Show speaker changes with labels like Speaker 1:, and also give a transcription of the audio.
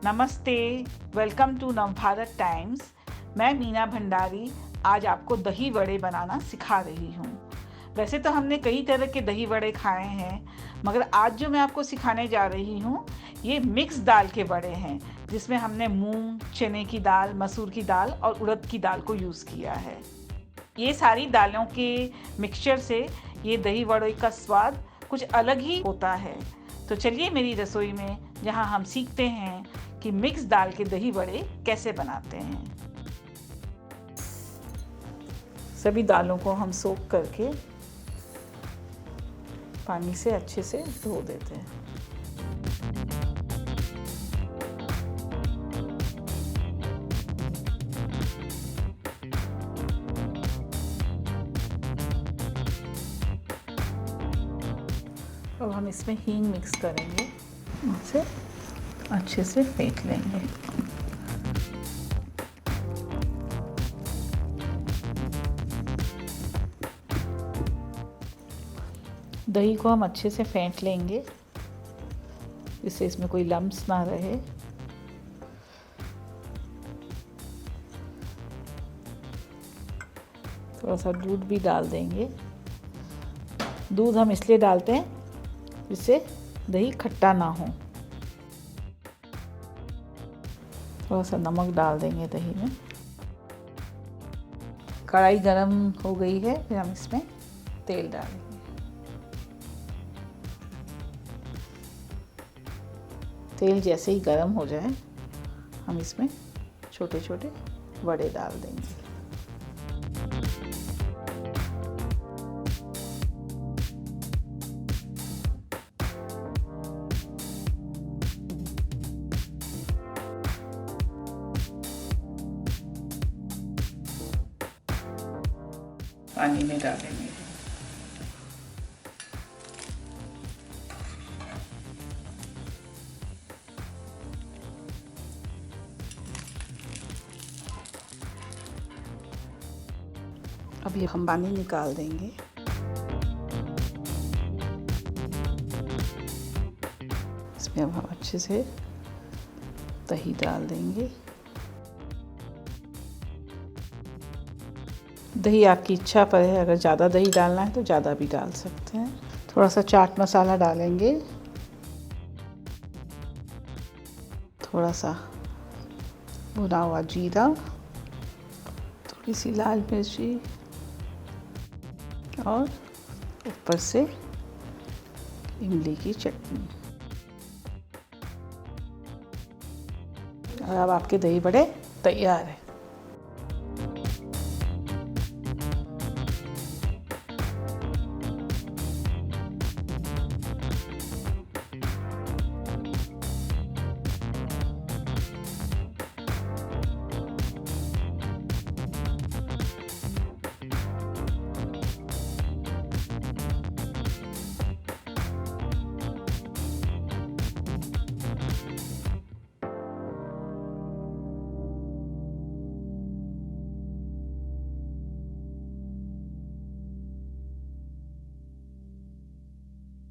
Speaker 1: नमस्ते, welcome to Navbharat times. मैं मीना भंडारी आज आपको दही वड़े बनाना सिखा रही हूँ। वैसे तो हमने कई तरह के दही वड़े खाए हैं, मगर आज जो मैं आपको सिखाने जा रही हूँ ये मिक्स दाल के वड़े हैं, जिसमें हमने मूंग, चने की दाल, मसूर की दाल और उड़द की दाल को यूज़ किया है। ये सारी दालों के मिक्सचर से ये दही वड़े का स्वाद कुछ अलग ही होता है। तो चलिए मेरी रसोई में, जहाँ हम सीखते हैं कि मिक्स दाल के दही वड़े कैसे बनाते हैं। सभी दालों को हम सोख करके पानी से अच्छे से धो देते हैं। अब हम इसमें हींग मिक्स करेंगे, इसे अच्छे से फेंट लेंगे। दही को हम अच्छे से फेंट लेंगे, जिससे इसमें कोई लम्स ना रहे। थोड़ा सा दूध भी डाल देंगे। दूध हम इसलिए डालते हैं जिससे दही खट्टा ना हो। थोड़ा सा नमक डाल देंगे दही में। कढ़ाई गरम हो गई है, फिर हम इसमें तेल डालेंगे। तेल जैसे ही गरम हो जाए, हम इसमें छोटे छोटे वड़े डाल देंगे। पानी में डालेंगे। अब ये हम पानी निकाल देंगे। इसमें अब हम अच्छे से दही डाल देंगे। दही आपकी इच्छा पर है, अगर ज़्यादा दही डालना है तो ज़्यादा भी डाल सकते हैं। थोड़ा सा चाट मसाला डालेंगे, थोड़ा सा भुना हुआ जीरा, थोड़ी सी लाल मिर्ची और ऊपर से इमली की चटनी। और अब आपके दही बड़े तैयार हैं।